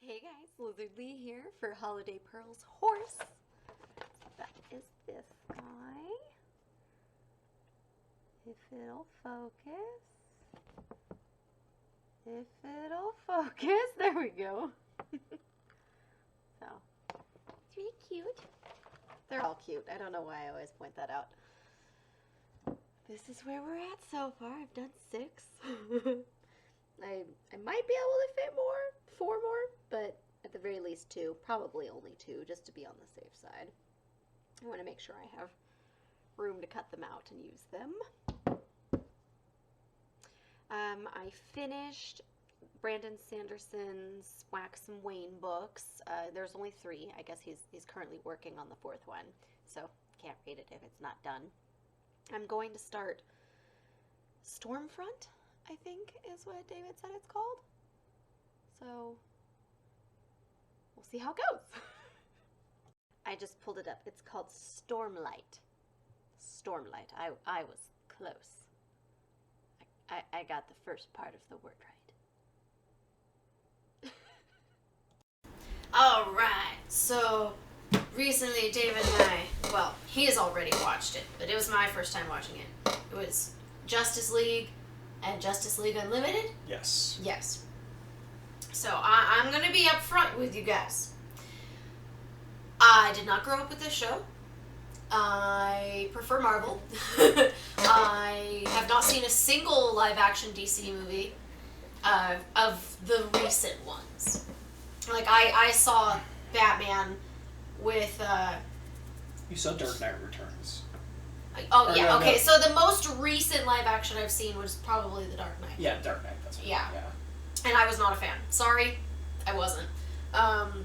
Hey guys, Lizardlea here for Holiday Pearl's horse. That is this guy. If it'll focus. If it'll focus. There we go. So, it's really cute. They're all cute. I don't know why I always point that out. This is where we're at so far. I've done 6. I might be able to fit 4 more, but at the very least 2, probably only 2, just to be on the safe side. I want to make sure I have room to cut them out and use them. I finished Brandon Sanderson's Wax and Wayne books. There's only 3. I guess he's currently working on the 4th one, so can't read it if it's not done. I'm going to start Stormfront, I think is what David said it's called. So we'll see how it goes. I just pulled it up. It's called Stormlight. Stormlight. I was close. I got the first part of the word right. Alright, so recently David and I, well, he has already watched it, but it was my first time watching it. It was Justice League and Justice League Unlimited? Yes. Yes. So I'm going to be upfront with you guys. I did not grow up with this show. I prefer Marvel. I have not seen a single live-action DC movie of the recent ones. Like, I saw Batman with... You saw Dark Knight Returns. Oh, yeah, okay, so the most recent live-action I've seen was probably The Dark Knight. Yeah, Dark Knight, that's right. Yeah. And I was not a fan. Sorry, I wasn't. But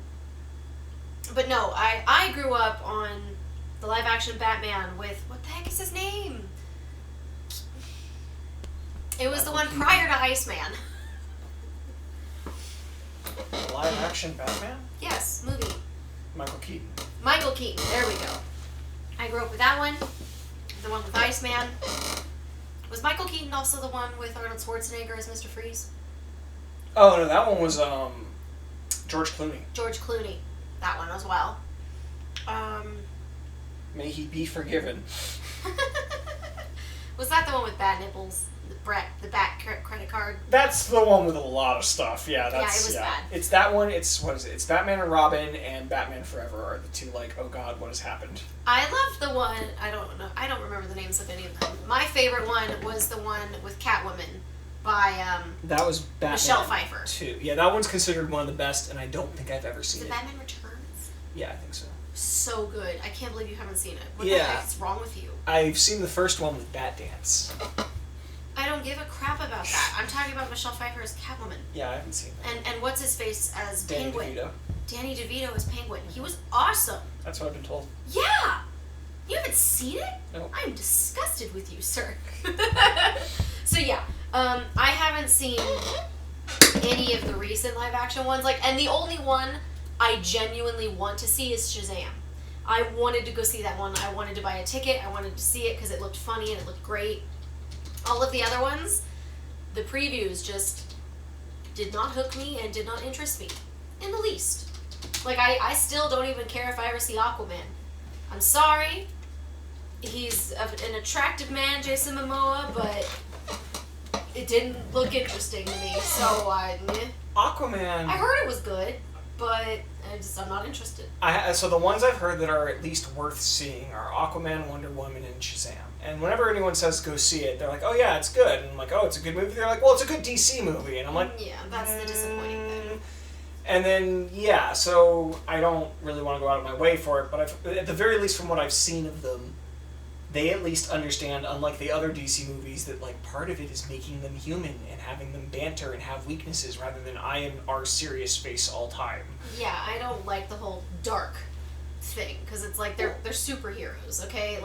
no, I grew up on the live-action Batman with, what the heck is his name? It was the one prior to Iceman. Live-action Batman? Yes, movie. Michael Keaton. Michael Keaton, there we go. I grew up with that one. The one with Iceman. Was Michael Keaton also the one with Arnold Schwarzenegger as Mr. Freeze? Oh, no, that one was George Clooney. George Clooney. That one as well. May he be forgiven. Was that the one with bad nipples? The bat credit card? That's the one with a lot of stuff. Yeah, it was bad. It's that one. What is it? It's Batman and Robin and Batman Forever are the two, like, oh god, what has happened? I love the one, I don't remember the names of any of them. My favorite one was the one with Catwoman by that was Batman Michelle Pfeiffer. 2. Yeah, that one's considered one of the best, and I don't think I've ever seen it. Batman Returns? Yeah, I think so. So good. I can't believe you haven't seen it. What the heck is wrong with you? I've seen the first one with Bat Dance. I don't give a crap about that. I'm talking about Michelle Pfeiffer as Catwoman. Yeah, I haven't seen that. And what's his face as Penguin? DeVito. Danny DeVito as Penguin. He was awesome. That's what I've been told. Yeah! You haven't seen it? No. I'm disgusted with you, sir. So yeah, I haven't seen any of the recent live action ones. And the only one I genuinely want to see is Shazam. I wanted to go see that one. I wanted to buy a ticket. I wanted to see it because it looked funny and it looked great. All of the other ones, the previews just did not hook me and did not interest me in the least. I still don't even care if I ever see Aquaman. I'm sorry. He's an attractive man, Jason Momoa, but it didn't look interesting to me, so Aquaman... I heard it was good, but I'm not interested. So the ones I've heard that are at least worth seeing are Aquaman, Wonder Woman, and Shazam. And whenever anyone says go see it, they're like, oh yeah, it's good. And I'm like, oh, it's a good movie? They're like, well, it's a good DC movie. And I'm like... Yeah, that's the disappointing thing. And then, yeah, so I don't really want to go out of my way for it, but at the very least from what I've seen of them, they at least understand, unlike the other DC movies, that part of it is making them human and having them banter and have weaknesses rather than I am our serious face all time. Yeah, I don't like the whole dark thing, because it's they're superheroes, okay?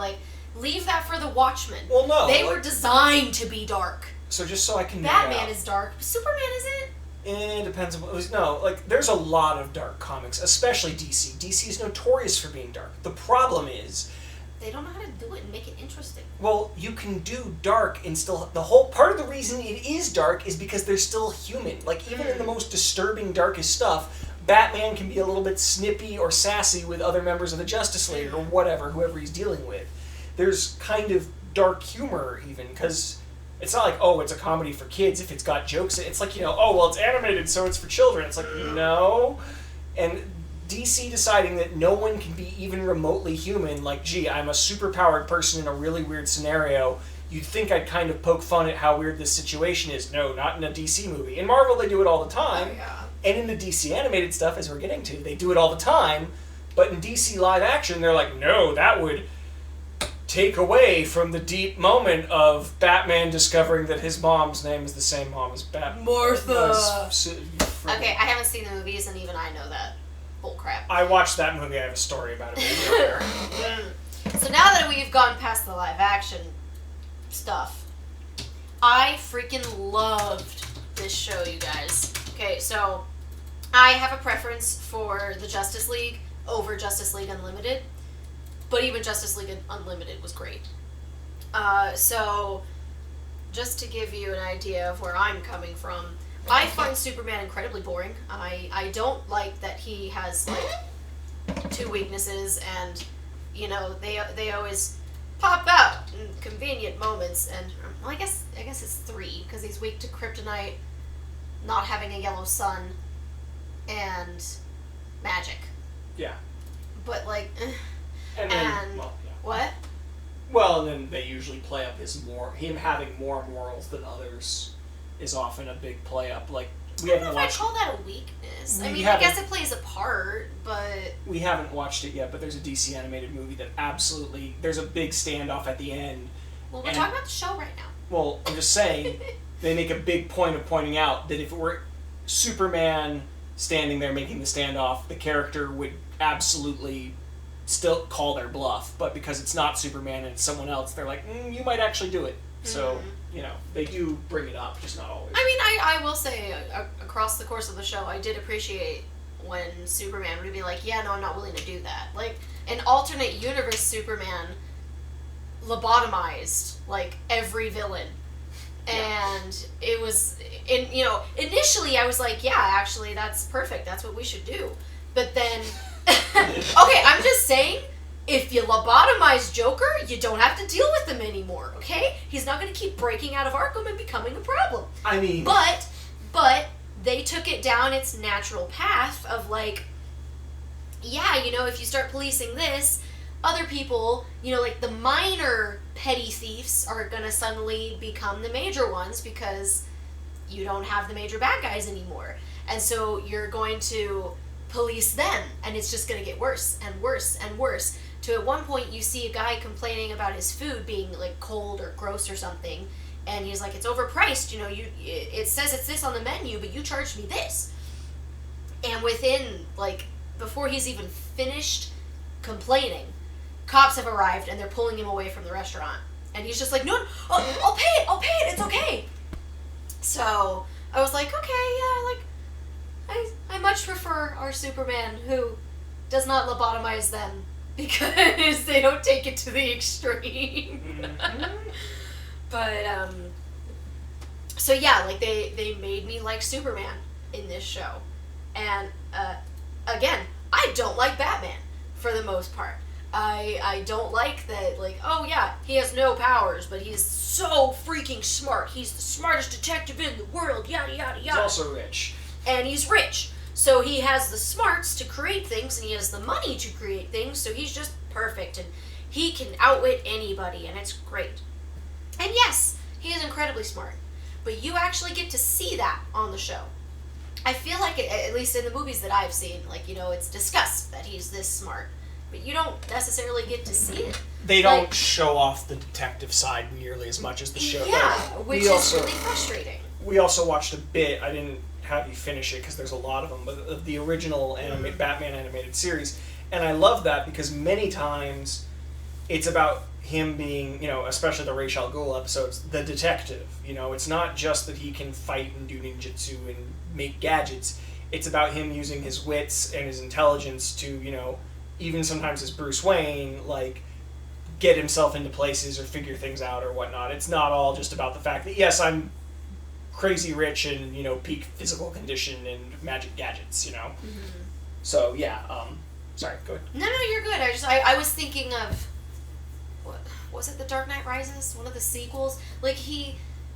Leave that for the Watchmen. Well, no. They were designed to be dark. So just so I can... Batman is dark. Superman isn't? It depends on what... No, there's a lot of dark comics, especially DC. DC is notorious for being dark. The problem is... They don't know how to do it and make it interesting. Well, you can do dark and still... The whole... Part of the reason it is dark is because they're still human. Even in the most disturbing, darkest stuff, Batman can be a little bit snippy or sassy with other members of the Justice League or whatever, whoever he's dealing with. There's kind of dark humor even, because it's not like, oh, it's a comedy for kids if it's got jokes. It's like, oh, well, it's animated, so it's for children. It's like, no. And DC deciding that no one can be even remotely human, like, gee, I'm a superpowered person in a really weird scenario. You'd think I'd kind of poke fun at how weird this situation is. No, not in a DC movie. In Marvel, they do it all the time. Oh, yeah. And in the DC animated stuff, as we're getting to, they do it all the time. But in DC live action, they're like, no, that would take away from the deep moment of Batman discovering that his mom's name is the same mom as Batman. Martha! Okay, I haven't seen the movies, and even I know that. Bullcrap. I watched that movie. I have a story about it. Earlier. So now that we've gone past the live action stuff, I freaking loved this show, you guys. Okay, so I have a preference for the Justice League over Justice League Unlimited, but even Justice League Unlimited was great. So just to give you an idea of where I'm coming from, I find Superman incredibly boring. I don't like that he has like two weaknesses, and they always pop out in convenient moments. And well, I guess it's three, because he's weak to kryptonite, not having a yellow sun, and magic. Yeah. But like, and well, yeah. What? Well, and then they usually play up him having more morals than others is often a big play up. Like, we haven't watched. I call that a weakness. I mean, I guess it plays a part, but we haven't watched it yet. But there's a DC animated movie that absolutely there's a big standoff at the end. Well, we're talking about the show right now. Well, I'm just saying they make a big point of pointing out that if it were Superman standing there making the standoff, the character would absolutely still call their bluff. But because it's not Superman and it's someone else, they're like, you might actually do it. So, they do bring it up, just not always. I mean, I will say, across the course of the show, I did appreciate when Superman would be like, yeah, no, I'm not willing to do that. Like, an alternate universe Superman lobotomized, like, every villain. And it was, initially I was like, yeah, actually, that's perfect. That's what we should do. But then, okay, I'm just saying, if you lobotomize Joker, you don't have to deal with him anymore, okay? He's not going to keep breaking out of Arkham and becoming a problem. I mean... But they took it down its natural path of like, yeah, if you start policing this, other people, like the minor petty thieves are going to suddenly become the major ones because you don't have the major bad guys anymore. And so you're going to police them, and it's just going to get worse and worse and worse. To at one point you see a guy complaining about his food being like cold or gross or something, and he's like, it's overpriced, it says it's this on the menu, but you charged me this. And within, like, before he's even finished complaining, cops have arrived and they're pulling him away from the restaurant. And he's just like, no, I'll pay it, it's okay. So I was like, okay, yeah, like, I much prefer our Superman who does not lobotomize them, because they don't take it to the extreme. But, so yeah, like, they made me like Superman in this show. And, again, I don't like Batman, for the most part. I don't like that, like, oh yeah, he has no powers, but he's so freaking smart. He's the smartest detective in the world, yada, yada, yada. He's also rich. And he's rich. So he has the smarts to create things, and he has the money to create things, so he's just perfect, and he can outwit anybody, and it's great. And yes, he is incredibly smart, but you actually get to see that on the show. I feel like, at least in the movies that I've seen, like, it's discussed that he's this smart, but you don't necessarily get to see it. They don't show off the detective side nearly as much as the show. Yeah, which is really frustrating. We also watched a bit, I didn't have you finish it because there's a lot of them, but of the original Batman animated series, and I love that because many times it's about him being, especially the Ra's al Ghul episodes, the detective. It's not just that he can fight and do ninjutsu and make gadgets. It's about him using his wits and his intelligence to, even sometimes as Bruce Wayne, like, get himself into places or figure things out or whatnot. It's not all just about the fact that, yes, I'm crazy rich and, you know, peak physical condition and magic gadgets, you know? Mm-hmm. So, yeah, sorry, go ahead. No, you're good. I was thinking of, what was it, The Dark Knight Rises? One of the sequels? Like, him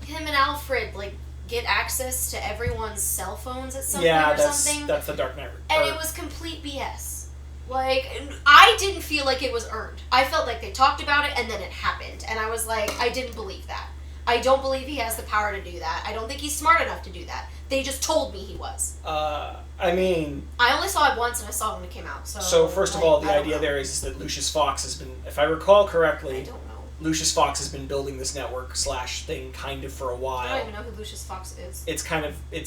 and Alfred, like, get access to everyone's cell phones at some point or something. That's The Dark Knight. And it was complete BS. Like, I didn't feel like it was earned. I felt like they talked about it and then it happened. And I was like, I didn't believe that. I don't believe he has the power to do that. I don't think he's smart enough to do that. They just told me he was. I mean... I only saw it once and I saw it when it came out. So first of all, the idea there is that Lucius Fox has been, if I recall correctly... I don't know. Lucius Fox has been building this network / thing kind of for a while. I don't even know who Lucius Fox is. It's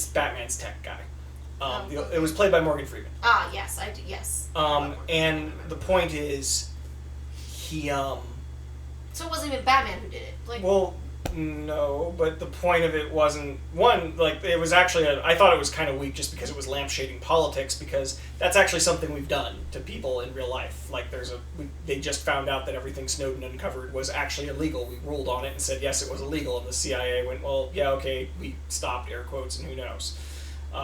Batman's tech guy. Okay. It was played by Morgan Freeman. Ah, yes, yes. And the point is, he So it wasn't even Batman who did it. Like. Well, no, but the point of it wasn't it was actually I thought it was kind of weak just because it was lampshading politics, because that's actually something we've done to people in real life. Like they just found out that everything Snowden uncovered was actually illegal. We ruled on it and said yes, it was illegal, and the CIA went, well, yeah, okay, we stopped, air quotes, and who knows,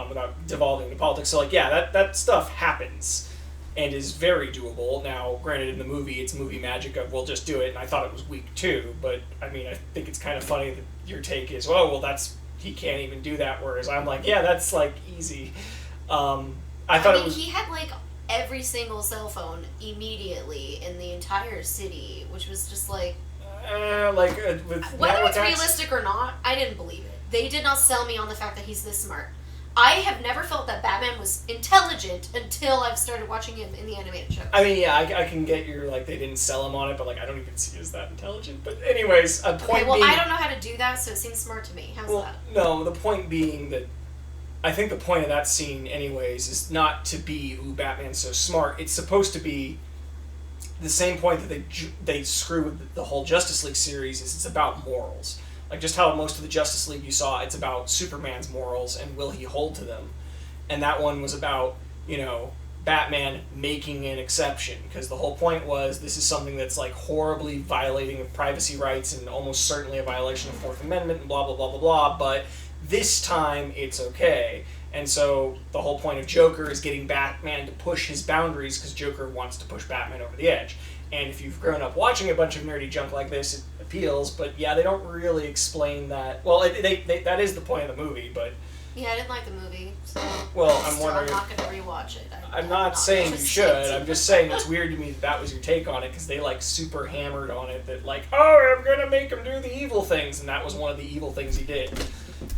without devolving to politics. So like, yeah, that stuff happens and is very doable. Now, granted, in the movie, it's movie magic of, we'll just do it, and I thought it was weak too, but, I mean, I think it's kind of funny that your take is, well, he can't even do that, whereas I'm like, yeah, that's, like, easy. He had, like, every single cell phone immediately in the entire city, which was just, like... with whether it's realistic or not, I didn't believe it. They did not sell me on the fact that he's this smart. I have never felt that Batman was intelligent until I've started watching him in the animated show. I mean, yeah, I can get your, like, they didn't sell him on it, but, like, I don't even see it as that intelligent. But anyways, I don't know how to do that, so it seems smart to me. How's that? No, the point being that I think the point of that scene, anyways, is not to be, ooh, Batman's so smart. It's supposed to be the same point that they screw with the whole Justice League series, is it's about morals. Like, just how most of the Justice League you saw, it's about Superman's morals and will he hold to them. And that one was about, you know, Batman making an exception. Because the whole point was, this is something that's, like, horribly violating of privacy rights and almost certainly a violation of Fourth Amendment and blah, blah, blah, blah, blah. But this time, it's okay. And so, the whole point of Joker is getting Batman to push his boundaries, because Joker wants to push Batman over the edge. And if you've grown up watching a bunch of nerdy junk like this, it appeals, but yeah, they don't really explain that. Well, that is the point of the movie, but... Yeah, I didn't like the movie, so... Well, I'm wondering... I'm not going to rewatch it. I'm not saying you should, I'm just saying it's weird to me that was your take on it, because they, like, super hammered on it, that, like, oh, I'm gonna make him do the evil things, and that was one of the evil things he did.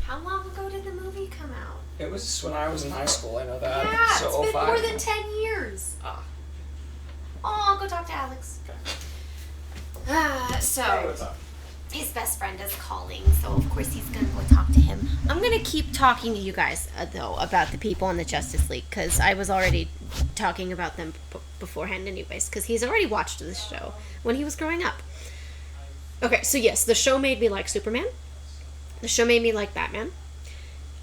How long ago did the movie come out? It was when I was in high school, I know that. Yeah, so it's been 05. more than 10 years. Oh, I'll go talk to Alex. So, Hey, what's up? His best friend is calling, so of course he's gonna go talk to him. I'm gonna keep talking to you guys, though, about the people in the Justice League, because I was already talking about them beforehand anyways, because he's already watched this show when he was growing up. Okay, so yes, the show made me like Superman. The show made me like Batman.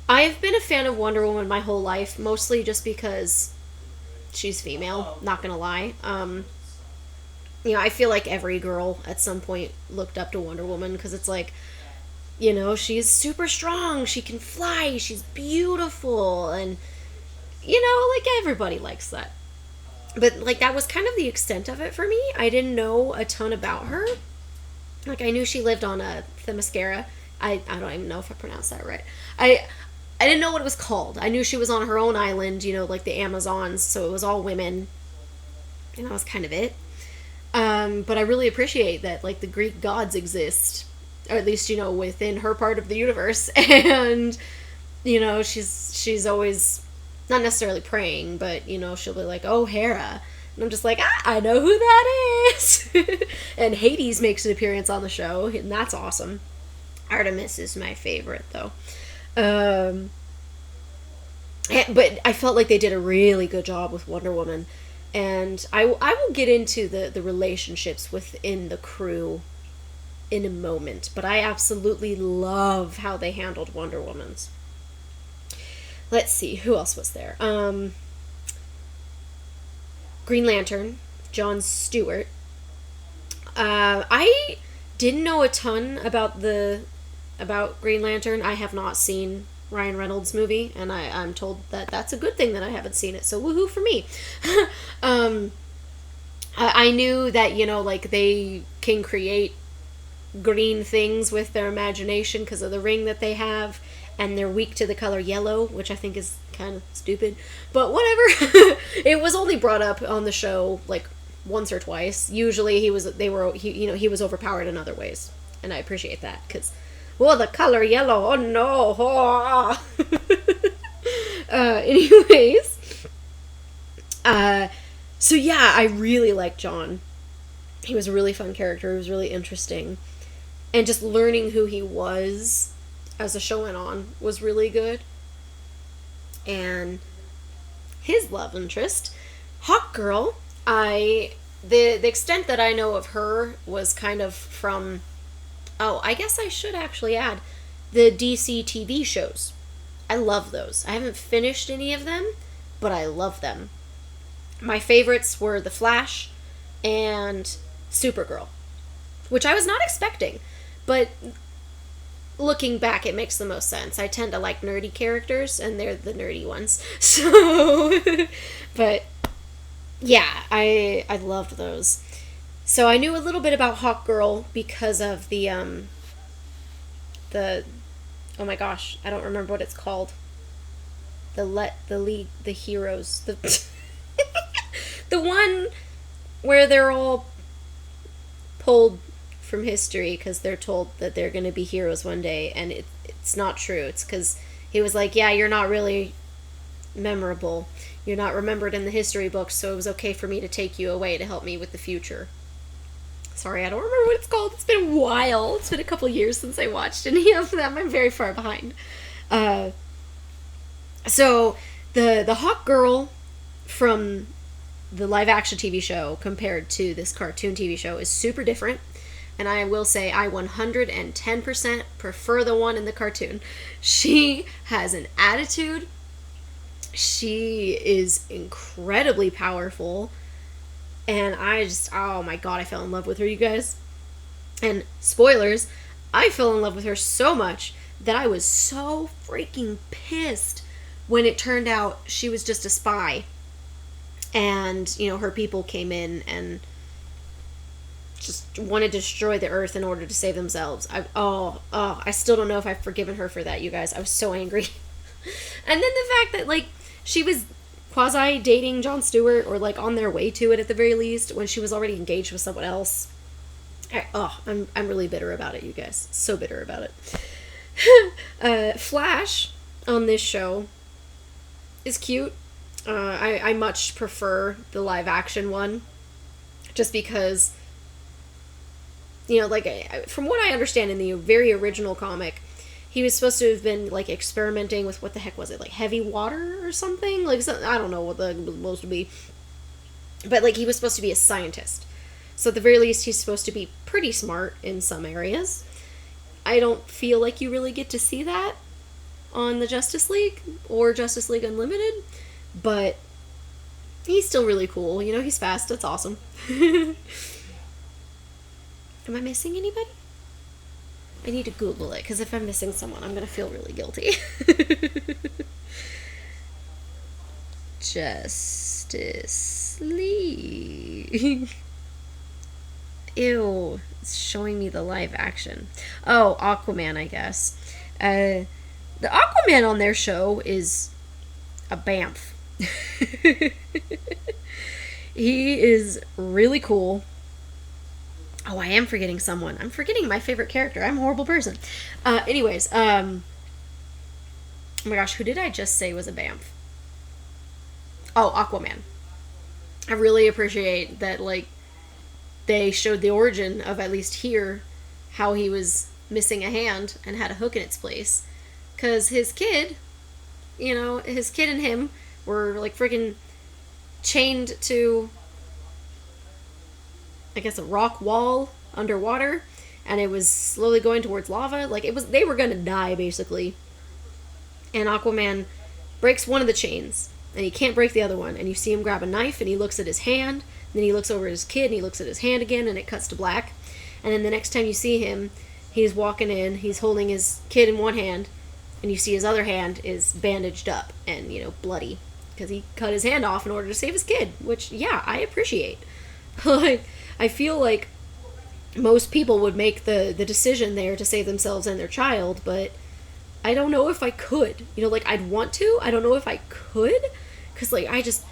I've been a fan of Wonder Woman my whole life, mostly just because she's female, not gonna lie. You know, I feel like every girl at some point looked up to Wonder Woman, because it's like, you know, she's super strong, she can fly, she's beautiful, and, you know, like, everybody likes that. But, like, that was kind of the extent of it for me. I didn't know a ton about her. Like, I knew she lived on Themyscira. I don't even know if I pronounced that right. I didn't know what it was called. I knew she was on her own island, you know, like the Amazons, so it was all women. And that was kind of it. But I really appreciate that, like, the Greek gods exist, or at least, you know, within her part of the universe, and, you know, she's always, not necessarily praying, but, you know, she'll be like, oh, Hera, and I'm just like, I know who that is, and Hades makes an appearance on the show, and that's awesome. Artemis is my favorite, though. But I felt like they did a really good job with Wonder Woman. And I will get into the relationships within the crew in a moment. But I absolutely love how they handled Wonder Woman's. Let's see, who else was there? Green Lantern, John Stewart. I didn't know a ton about the about Green Lantern. I have not seen Ryan Reynolds' movie, and I'm told that that's a good thing that I haven't seen it, so woohoo for me. I knew that, you know, like, they can create green things with their imagination because of the ring that they have, and they're weak to the color yellow, which I think is kind of stupid, but whatever. It was only brought up on the show, like, once or twice. Usually he was overpowered in other ways, and I appreciate that, because, well, the color yellow, oh no, oh. Anyways, so yeah, I really liked John. He was a really fun character. He was really interesting, and just learning who he was as the show went on was really good. And his love interest, Hawk Girl, the extent that I know of her was kind of from, I guess I should actually add, the DC TV shows. I love those. I haven't finished any of them, but I love them. My favorites were The Flash and Supergirl, which I was not expecting, but looking back, it makes the most sense. I tend to like nerdy characters, and they're the nerdy ones. So, but yeah, I loved those. So I knew a little bit about Hawk Girl because of the oh my gosh, I don't remember what it's called. The heroes, the one where they're all pulled from history because they're told that they're going to be heroes one day, and it's not true. It's because he was like, yeah, you're not really memorable. You're not remembered in the history books, so it was okay for me to take you away to help me with the future. Sorry, I don't remember what it's called. It's been a while. It's been a couple years since I watched any of them. I'm very far behind. So the Hawk Girl from the live action TV show compared to this cartoon TV show is super different. And I will say I 110% prefer the one in the cartoon. She has an attitude. She is incredibly powerful. And oh my god, I fell in love with her, you guys. And spoilers, I fell in love with her so much that I was so freaking pissed when it turned out she was just a spy. And, you know, her people came in and just wanted to destroy the earth in order to save themselves. I still don't know if I've forgiven her for that, you guys. I was so angry. And then the fact that, like, she was quasi dating Jon Stewart, or like on their way to it at the very least, when she was already engaged with someone else. I'm really bitter about it, you guys. So bitter about it. Flash on this show is cute. I much prefer the live action one, just because, you know, like, from what I understand in the very original comic, he was supposed to have been, like, experimenting with, what the heck was it, like, heavy water or something? Like, I don't know what that was supposed to be. But, like, he was supposed to be a scientist. So at the very least, he's supposed to be pretty smart in some areas. I don't feel like you really get to see that on the Justice League or Justice League Unlimited. But he's still really cool. You know, he's fast. That's awesome. Am I missing anybody? I need to Google it, because if I'm missing someone, I'm going to feel really guilty. Justice League. Ew. It's showing me the live action. Oh, Aquaman, I guess. The Aquaman on their show is a bamf. He is really cool. Oh, I am forgetting someone. I'm forgetting my favorite character. I'm a horrible person. Anyways, oh my gosh, who did I just say was a bamf? Oh, Aquaman. I really appreciate that, like, they showed the origin of, at least here, how he was missing a hand and had a hook in its place. Because his kid, you know, his kid and him were, like, freaking chained to, I guess, a rock wall underwater, and it was slowly going towards lava. Like, they were gonna die, basically. And Aquaman breaks one of the chains, and he can't break the other one, and you see him grab a knife, and he looks at his hand, and then he looks over at his kid, and he looks at his hand again, and it cuts to black. And then the next time you see him, He's walking in, he's holding his kid in one hand, and you see his other hand is bandaged up and, bloody. Because he cut his hand off in order to save his kid, which, yeah, I appreciate. I feel like most people would make the decision there to save themselves and their child, but I don't know if I could. I'd want to. I don't know if I could. Because, I just...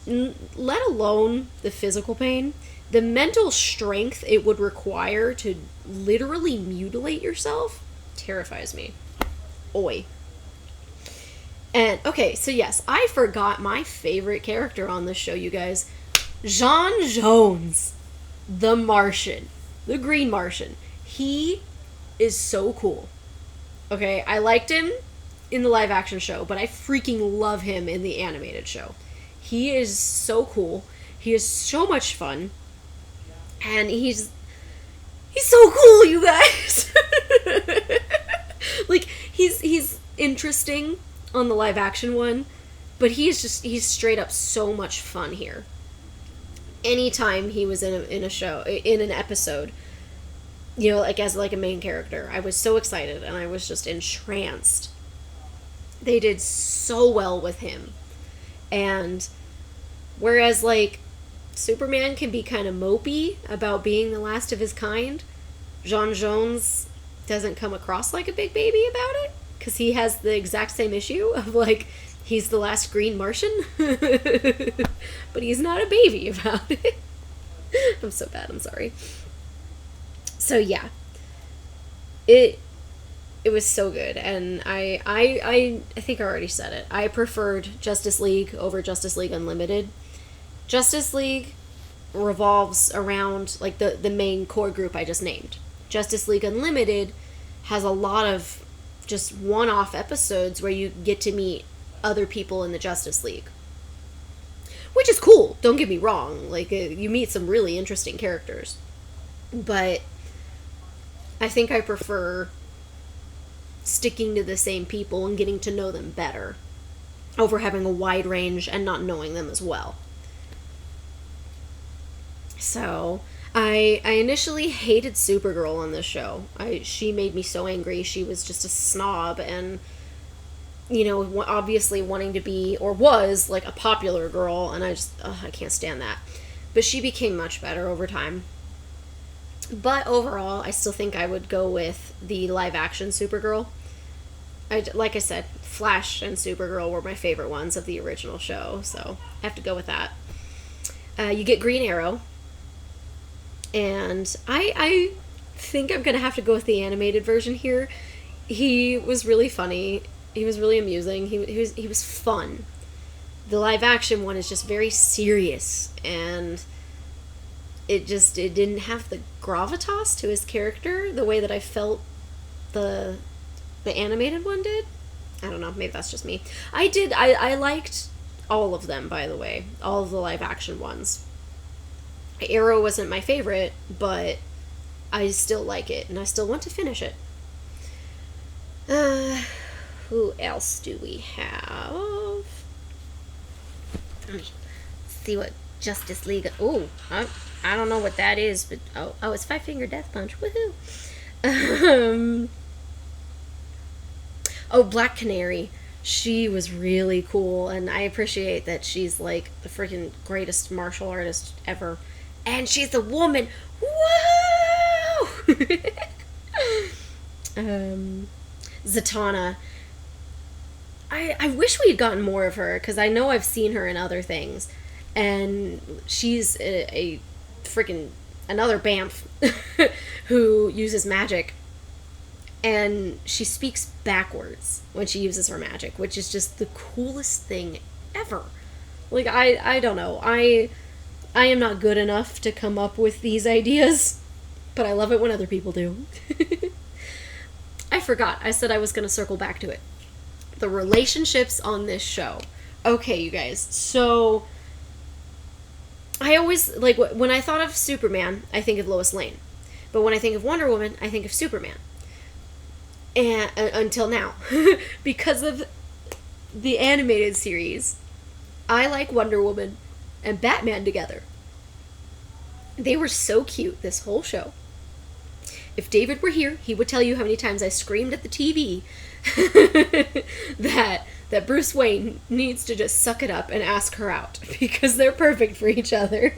Let alone the physical pain, the mental strength it would require to literally mutilate yourself terrifies me. Oi. And, okay, so yes, I forgot my favorite character on this show, you guys. John Jones, the Martian, the Green Martian. He is so cool. Okay, I liked him in the live action show, but I freaking love him in the animated show. He is so cool. He is so much fun. And he's so cool, you guys. He's interesting on the live action one, but he's straight up so much fun here. Anytime he was in a show, in an episode, as a main character, I was so excited and I was just entranced. They did so well with him. And whereas Superman can be kind of mopey about being the last of his kind, John Jones doesn't come across like a big baby about it, because he has the exact same issue of he's the last Green Martian, but he's not a baby about it. I'm so bad, I'm sorry. So yeah, it was so good, and I think I already said it. I preferred Justice League over Justice League Unlimited. Justice League revolves around the main core group I just named. Justice League Unlimited has a lot of just one-off episodes where you get to meet other people in the Justice League, which is cool, don't get me wrong. You meet some really interesting characters, but I think I prefer sticking to the same people and getting to know them better over having a wide range and not knowing them as well. So I initially hated Supergirl on this show. She made me so angry. She was just a snob and, obviously wanting to be, or was, a popular girl, and I can't stand that. But she became much better over time. But overall, I still think I would go with the live-action Supergirl. Like I said, Flash and Supergirl were my favorite ones of the original show, so I have to go with that. You get Green Arrow. And I think I'm going to have to go with the animated version here. He was really funny. He was really amusing. He was fun. The live action one is just very serious, and it didn't have the gravitas to his character the way that I felt the animated one did. I don't know, maybe that's just me. I liked all of them, by the way. All of the live action ones. Arrow wasn't my favorite, but I still like it, and I still want to finish it. Who else do we have? Let's see what Justice League... Oh, I don't know what that is, but... Oh, it's Five Finger Death Punch. Woohoo! Black Canary. She was really cool, and I appreciate that she's, the freaking greatest martial artist ever. And she's a woman. Whoa! Zatanna. I wish we had gotten more of her, because I know I've seen her in other things. And she's a freaking another Bamf who uses magic. And she speaks backwards when she uses her magic, which is just the coolest thing ever. I don't know. I am not good enough to come up with these ideas, but I love it when other people do. I forgot. I said I was going to circle back to it. The relationships on this show. Okay, you guys. So, I always, when I thought of Superman, I think of Lois Lane. But when I think of Wonder Woman, I think of Superman. And until now. Because of the animated series, I like Wonder Woman and Batman together. They were so cute this whole show. if David were here, he would tell you how many times I screamed at the TV that Bruce Wayne needs to just suck it up and ask her out because they're perfect for each other.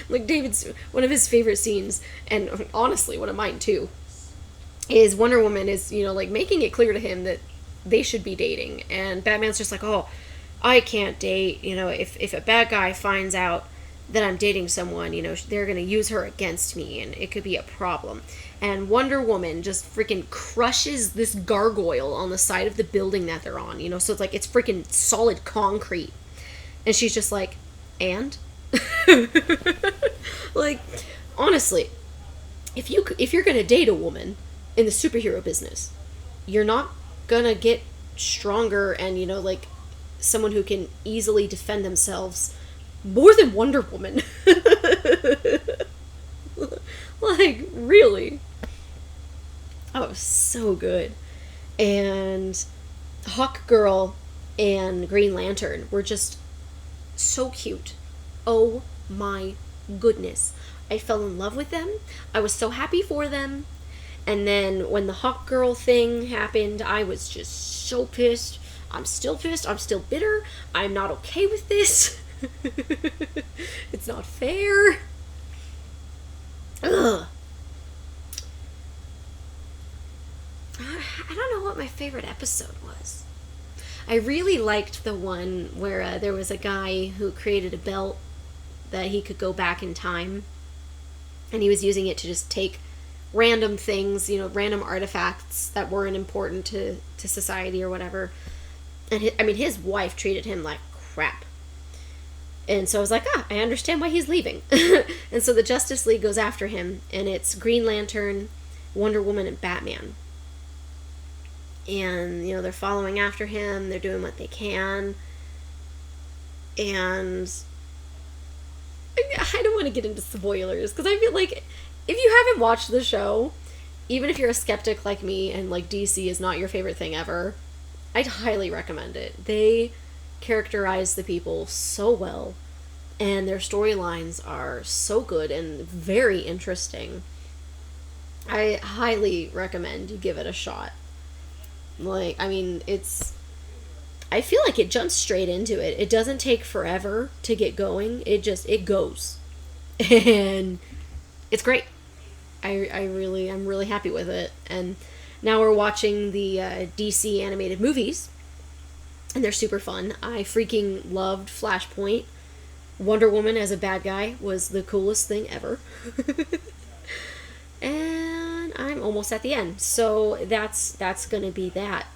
Like David's one of his favorite scenes, and honestly one of mine too, is Wonder Woman is, you know, like making it clear to him that they should be dating, and Batman's just like, oh, I can't date, you know, if a bad guy finds out that I'm dating someone, you know, they're gonna use her against me and it could be a problem. And Wonder Woman just freaking crushes this gargoyle on the side of the building that they're on, you know, so it's like it's freaking solid concrete. And she's just like, and? Like, honestly, if you're gonna date a woman in the superhero business, you're not gonna get stronger and, you know, like someone who can easily defend themselves more than Wonder Woman. Like, really. Oh, so good. And Hawk Girl and Green Lantern were just so cute. Oh my goodness. I fell in love with them. I was so happy for them. And then when the Hawk Girl thing happened, I was just so pissed. I'm still pissed. I'm still bitter. I'm not okay with this. It's not fair. Ugh. I don't know what my favorite episode was. I really liked the one where there was a guy who created a belt that he could go back in time, and he was using it to just take random things, you know, random artifacts that weren't important to society or whatever. And his wife treated him like crap. And so I was like, I understand why he's leaving. And so the Justice League goes after him, and it's Green Lantern, Wonder Woman, and Batman. And, you know, they're following after him, they're doing what they can. And I don't want to get into spoilers, because I feel like if you haven't watched the show, even if you're a skeptic like me and like DC is not your favorite thing ever, I'd highly recommend it. They characterize the people so well, and their storylines are so good and very interesting. I highly recommend you give it a shot. Like, I mean, I feel like it jumps straight into it. It doesn't take forever to get going. It goes. And it's great. I'm really happy with it. And now we're watching the DC animated movies, and they're super fun. I freaking loved Flashpoint. Wonder Woman as a bad guy was the coolest thing ever. And I'm almost at the end, so that's gonna be that.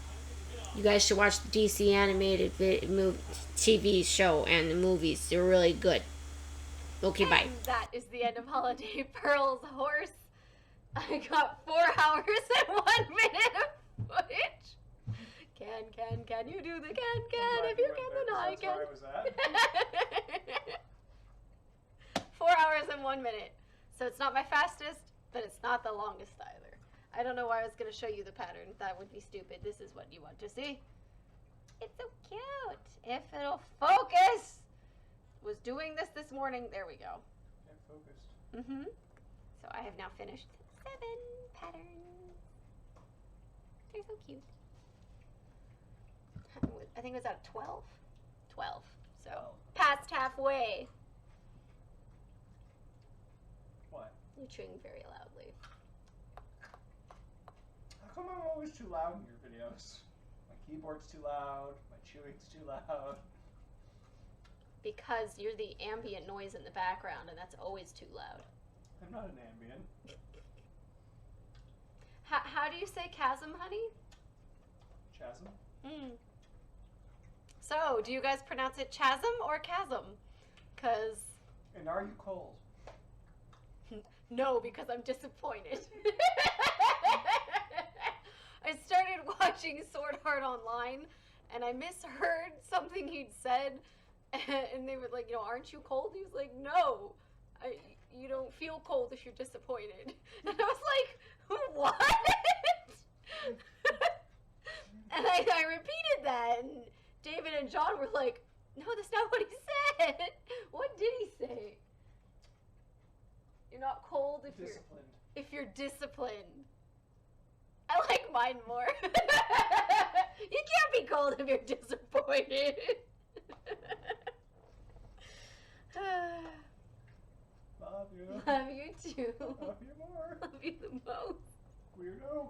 You guys should watch the DC animated TV show and the movies. They're really good. Okay, bye. And that is the end of Holiday Pearl's horse. I got 4 hours and 1 minute of footage. Can you do the can? If you can, then I can. 4 hours and 1 minute. So it's not my fastest, but it's not the longest either. I don't know why I was going to show you the pattern. That would be stupid. This is what you want to see. It's so cute. If it'll focus. Was doing this morning. There we go. Can't focus. Mm-hmm. So I have now finished 7 patterns. They're so cute. I think it was out of 12. 12. So past halfway. What? You're chewing very loudly. How come I'm always too loud in your videos? My keyboard's too loud, my chewing's too loud. Because you're the ambient noise in the background, and that's always too loud. I'm not an ambient. How do you say chasm, honey? Chasm? So, do you guys pronounce it chasm or chasm? Because... And are you cold? No, because I'm disappointed. I started watching Sword Art Online, and I misheard something he'd said, and they were like, you know, aren't you cold? He was like, no, you don't feel cold if you're disappointed. And I was like, what? And I repeated that, and David and John were like, no, that's not what he said. What did he say? You're not cold if Disciplined. if you're disciplined. I like mine more. You can't be cold if you're disappointed. Love you. Love you too. Love you more. Love you the most. Weirdo.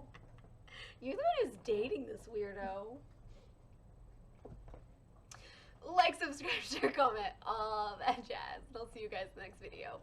You're the one who's dating this weirdo. Like, subscribe, share, comment, all that jazz. And I'll see you guys in the next video.